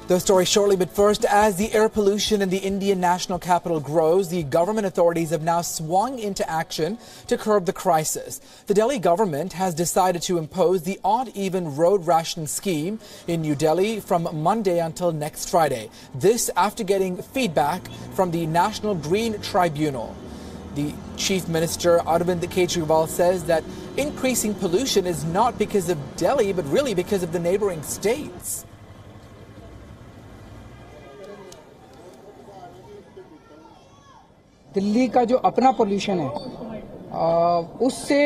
The story shortly, but first, as the air pollution in the Indian national capital grows, the government authorities have now swung into action to curb the crisis. The Delhi government has decided to impose the odd-even road ration scheme in New Delhi from Monday until next Friday. This after getting feedback from the National Green Tribunal. The Chief Minister Arvind Kejriwal says that increasing pollution is not because of Delhi, but really because of the neighboring states. Delhi का जो अपना pollution है उससे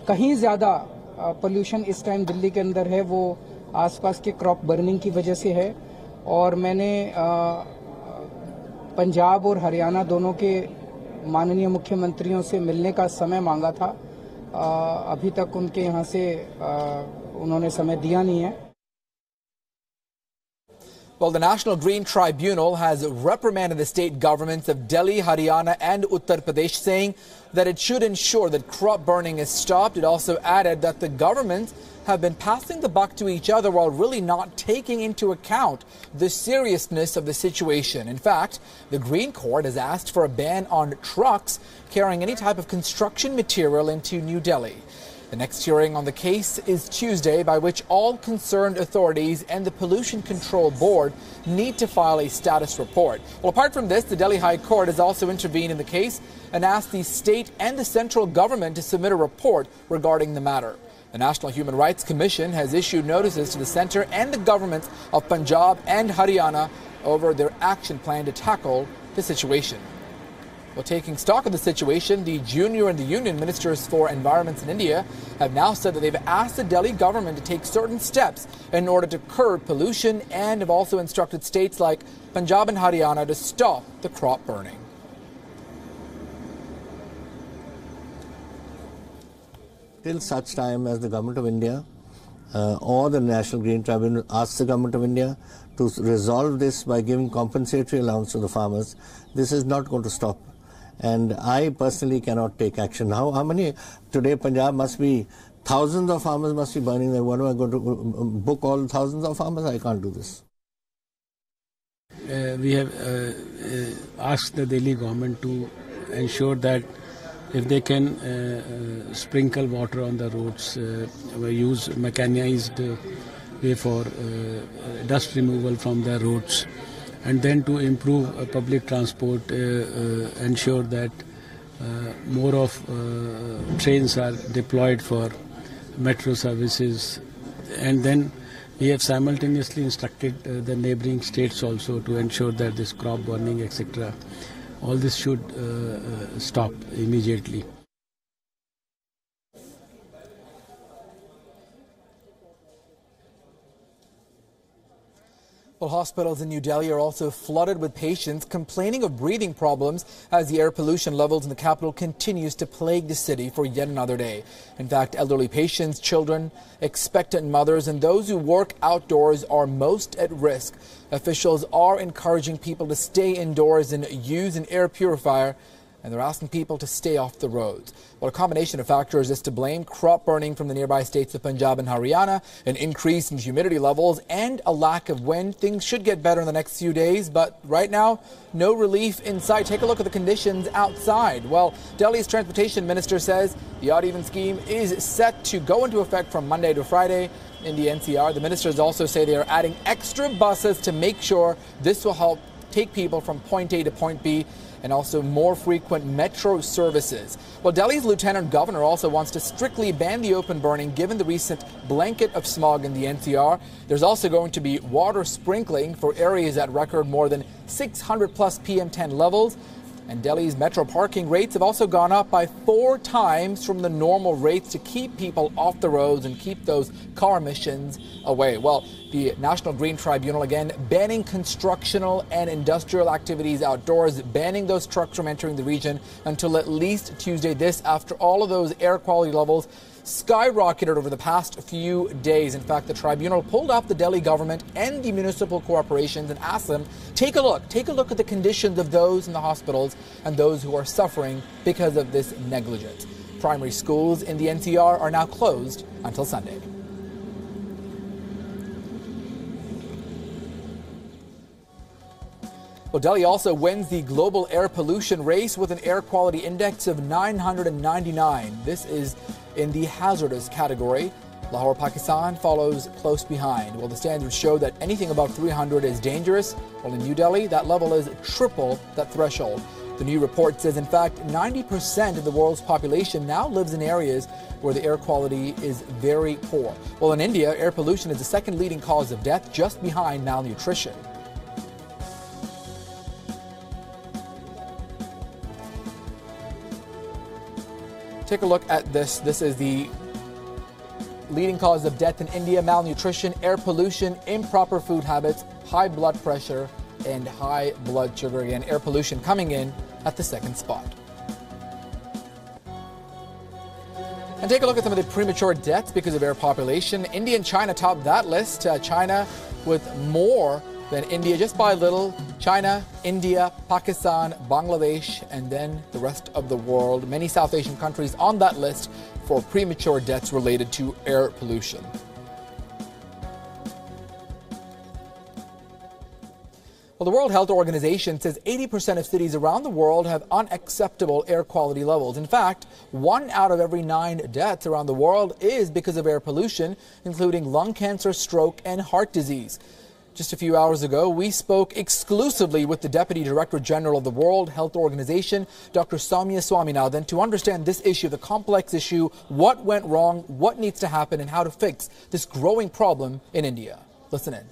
कहीं ज़्यादा pollution इस time Delhi के अंदर है, वो आसपास के क्रॉप बर्निंग की वजह से है। और मैंने पंजाब और हरियाणा दोनों के माननीय मुख्यमंत्रियों से मिलने का समय मांगा था। अभी तक उनके यहाँ से उन्होंने समय दिया नहीं है। Well, the National Green Tribunal has reprimanded the state governments of Delhi, Haryana and Uttar Pradesh, saying that it should ensure that crop burning is stopped. It also added that the governments have been passing the buck to each other while really not taking into account the seriousness of the situation. In fact, the Green Court has asked for a ban on trucks carrying any type of construction material into New Delhi. The next hearing on the case is Tuesday, by which all concerned authorities and the Pollution Control Board need to file a status report. Well, apart from this, the Delhi High Court has also intervened in the case and asked the state and the central government to submit a report regarding the matter. The National Human Rights Commission has issued notices to the centre and the governments of Punjab and Haryana over their action plan to tackle the situation. Well, taking stock of the situation, the Junior and the Union Ministers for Environment in India have now said that they've asked the Delhi government to take certain steps in order to curb pollution, and have also instructed states like Punjab and Haryana to stop the crop burning. Till such time as the Government of India or the National Green Tribunal asks the Government of India to resolve this by giving compensatory allowance to the farmers, this is not going to stop. And I personally cannot take action. How many? Today Punjab must be, thousands of farmers must be burning there. What am I going to book all thousands of farmers? I can't do this. We have asked the Delhi government to ensure that if they can sprinkle water on the roads, use mechanized way for dust removal from the roads, and then to improve public transport, ensure that more of trains are deployed for metro services. And then we have simultaneously instructed the neighboring states also to ensure that this crop burning, etc., all this should stop immediately. Well, hospitals in New Delhi are also flooded with patients complaining of breathing problems as the air pollution levels in the capital continues to plague the city for yet another day. In fact, elderly patients, children, expectant mothers, and those who work outdoors are most at risk. Officials are encouraging people to stay indoors and use an air purifier, and they're asking people to stay off the roads. Well, a combination of factors is to blame: crop burning from the nearby states of Punjab and Haryana, an increase in humidity levels, and a lack of wind. Things should get better in the next few days, but right now, no relief in sight. Take a look at the conditions outside. Well, Delhi's transportation minister says the odd-even scheme is set to go into effect from Monday to Friday in the NCR. The ministers also say they are adding extra buses to make sure this will help take people from point A to point B, and also more frequent metro services. Well, Delhi's Lieutenant Governor also wants to strictly ban the open burning given the recent blanket of smog in the NCR. There's also going to be water sprinkling for areas that record more than 600 plus PM10 levels. And Delhi's metro parking rates have also gone up by 4 times from the normal rates to keep people off the roads and keep those car emissions away. Well, the National Green Tribunal again banning constructional and industrial activities outdoors, banning those trucks from entering the region until at least Tuesday. This after all of those air quality levels skyrocketed over the past few days. In fact, the tribunal pulled up the Delhi government and the municipal corporations and asked them, take a look at the conditions of those in the hospitals and those who are suffering because of this negligence. Primary schools in the NCR are now closed until Sunday. Well, Delhi also wins the global air pollution race with an air quality index of 999. This is in the hazardous category. Lahore, Pakistan follows close behind. Well, the standards show that anything above 300 is dangerous. While in New Delhi, that level is triple that threshold. The new report says, in fact, 90% of the world's population now lives in areas where the air quality is very poor. Well, in India, air pollution is the second leading cause of death, just behind malnutrition. Take a look at this. This is the leading cause of death in India: malnutrition, air pollution, improper food habits, high blood pressure, and high blood sugar. Again, air pollution coming in at the second spot. And take a look at some of the premature deaths because of air population. India and China top that list. China with more than India, just by a little. China, India, Pakistan, Bangladesh, and then the rest of the world. Many South Asian countries on that list for premature deaths related to air pollution. Well, the World Health Organization says 80% of cities around the world have unacceptable air quality levels. In fact, 1 out of every 9 deaths around the world is because of air pollution, including lung cancer, stroke, and heart disease. Just a few hours ago, we spoke exclusively with the Deputy Director General of the World Health Organization, Dr. Soumya Swaminathan, to understand this issue, the complex issue, what went wrong, what needs to happen, and how to fix this growing problem in India. Listen in.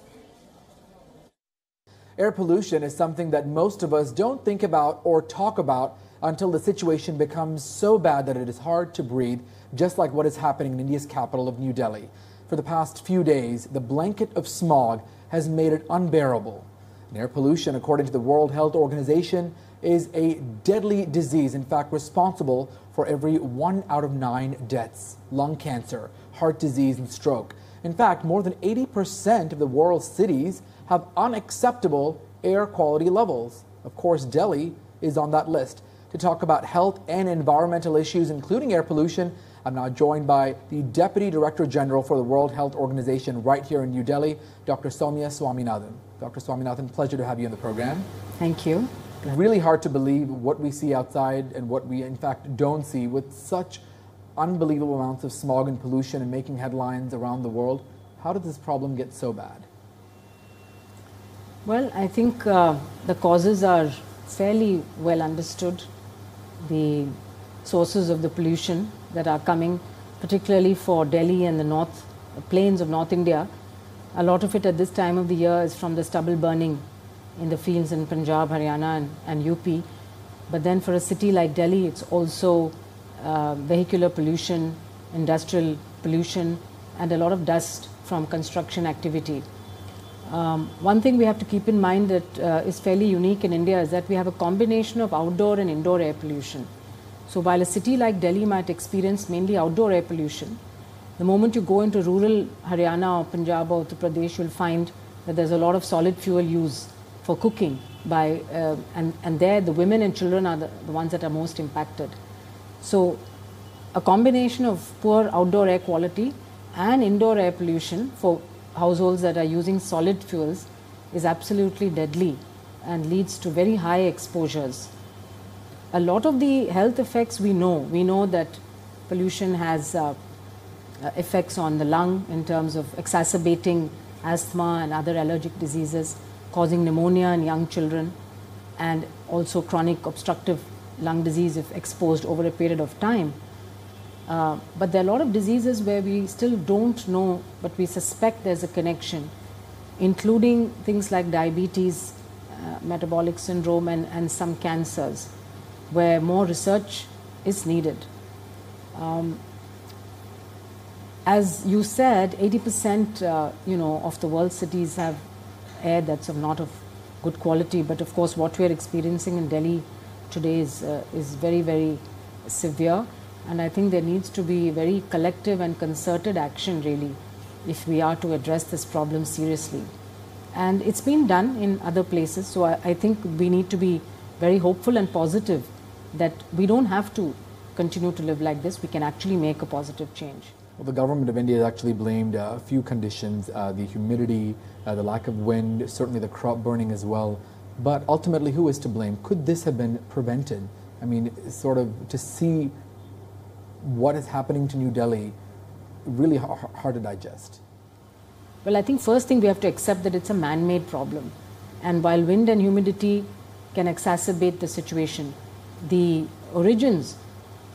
Air pollution is something that most of us don't think about or talk about until the situation becomes so bad that it is hard to breathe, just like what is happening in India's capital of New Delhi. For the past few days, the blanket of smog has made it unbearable. And air pollution, according to the World Health Organization, is a deadly disease, in fact responsible for every 1 out of 9 deaths: lung cancer, heart disease, and stroke. In fact, more than 80% of the world's cities have unacceptable air quality levels. Of course, Delhi is on that list. To talk about health and environmental issues, including air pollution, I'm now joined by the Deputy Director General for the World Health Organization right here in New Delhi, Dr. Soumya Swaminathan. Dr. Swaminathan, pleasure to have you on the program. Thank you. Really hard to believe what we see outside and what we in fact don't see, with such unbelievable amounts of smog and pollution and making headlines around the world. How did this problem get so bad? Well, I think the causes are fairly well understood. The sources of the pollution that are coming, particularly for Delhi and the north plains of North India, a lot of it at this time of the year is from the stubble burning in the fields in Punjab, Haryana and UP. But then for a city like Delhi, it's also vehicular pollution, industrial pollution, and a lot of dust from construction activity. One thing we have to keep in mind that is fairly unique in India is that we have a combination of outdoor and indoor air pollution. So while a city like Delhi might experience mainly outdoor air pollution, the moment you go into rural Haryana or Punjab or Uttar Pradesh, you'll find that there's a lot of solid fuel use for cooking and there the women and children are the ones that are most impacted. So a combination of poor outdoor air quality and indoor air pollution for households that are using solid fuels is absolutely deadly and leads to very high exposures. A lot of the health effects we know that pollution has effects on the lung in terms of exacerbating asthma and other allergic diseases, causing pneumonia in young children, and also chronic obstructive lung disease if exposed over a period of time. But there are a lot of diseases where we still don't know, but we suspect there's a connection, including things like diabetes, metabolic syndrome, and some cancers, where more research is needed. As you said, 80% of the world's cities have air that's not of good quality. But of course, what we are experiencing in Delhi today is very, very severe. And I think there needs to be very collective and concerted action, really, if we are to address this problem seriously. And it's been done in other places. So I think we need to be very hopeful and positive that we don't have to continue to live like this. We can actually make a positive change. Well, the government of India has actually blamed a few conditions, the humidity, the lack of wind, certainly the crop burning as well. But ultimately, who is to blame? Could this have been prevented? I mean, sort of to see what is happening to New Delhi, really hard to digest. Well, I think first thing we have to accept that it's a man-made problem. And while wind and humidity can exacerbate the situation, the origins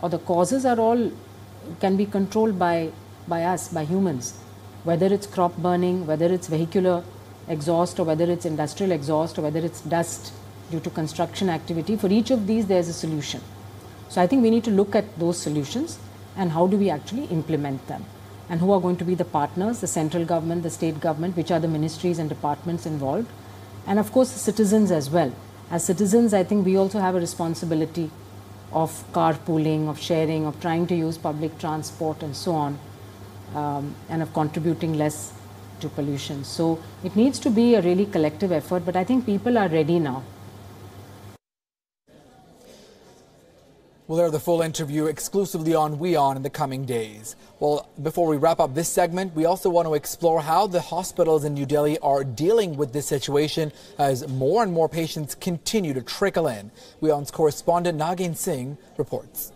or the causes are all can be controlled by us, by humans. Whether it's crop burning, whether it's vehicular exhaust, or whether it's industrial exhaust, or whether it's dust due to construction activity, for each of these there's a solution. So I think we need to look at those solutions and how do we actually implement them. And who are going to be the partners, the central government, the state government, which are the ministries and departments involved, and of course the citizens as well. As citizens, I think we also have a responsibility of carpooling, of sharing, of trying to use public transport and so on, and of contributing less to pollution. So it needs to be a really collective effort, but I think people are ready now. We'll air the full interview exclusively on WION in the coming days. Well, before we wrap up this segment, we also want to explore how the hospitals in New Delhi are dealing with this situation as more and more patients continue to trickle in. WION's correspondent Nagin Singh reports.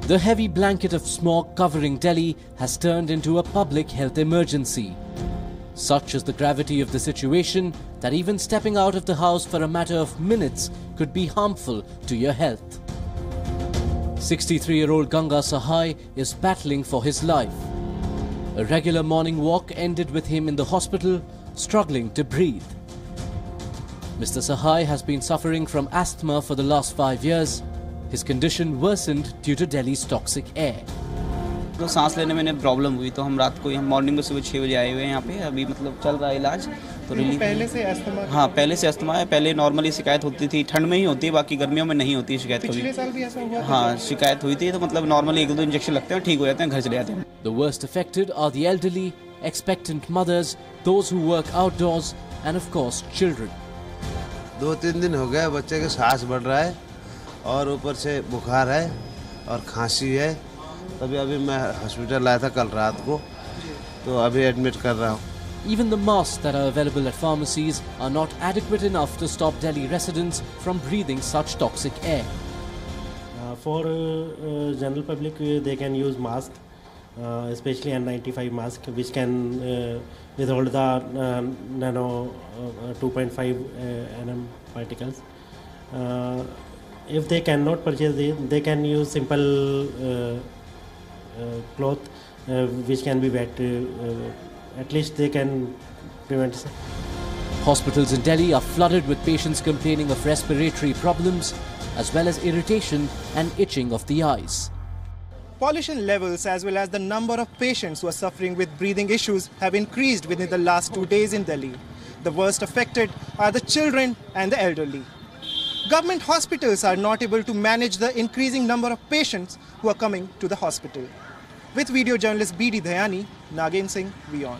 The heavy blanket of smog covering Delhi has turned into a public health emergency. Such is the gravity of the situation that even stepping out of the house for a matter of minutes could be harmful to your health. 63-year-old Ganga Sahai is battling for his life. A regular morning walk ended with him in the hospital, struggling to breathe. Mr. Sahai has been suffering from asthma for the last 5 years. His condition worsened due to Delhi's toxic air. तो सांस लेने में problem हुई तो हम रात को morning में सुबह 6 बजे आए हुए हैं यहाँ पे अभी मतलब चल रहा है इलाज तो रिलीफ पहले से अस्थमा हाँ पहले से अस्थमा है पहले नॉर्मली शिकायत होती थी ठंड में ही होती है बाकी गर्मियों में नहीं होती है शिकायत कभी पिछले साल भी ऐसा हुआ हाँ शिकायत हुई थी तो मतलब नॉर्मली 1-2 इंजेक्शन लगते हैं ठीक हो जाते हैं घर चले जाते हैं The worst affected are the elderly, expectant mothers, those who work outdoors and of course children. 2-3 दिन हो गए बच्चे के सांस बढ़ रहा है और ऊपर से बुखार है और खांसी है तभी अभी मैं हॉस्पिटल आया था कल रात को तो अभी एडमिट कर रहा हूँ Even the masks that are available at pharmacies are not adequate enough to stop Delhi residents from breathing such toxic air. For general public, they can use mask, especially N95 mask, which can withhold the nano 2.5 nm particles. If they cannot purchase it, they can use simple cloth which can be wet. At least they can prevent. Hospitals in Delhi are flooded with patients complaining of respiratory problems as well as irritation and itching of the eyes. Pollution levels as well as the number of patients who are suffering with breathing issues have increased within the last 2 days in Delhi. The worst affected are the children and the elderly. Government hospitals are not able to manage the increasing number of patients who are coming to the hospital. With video journalist B.D. Dhayani, Nagin Singh, WION.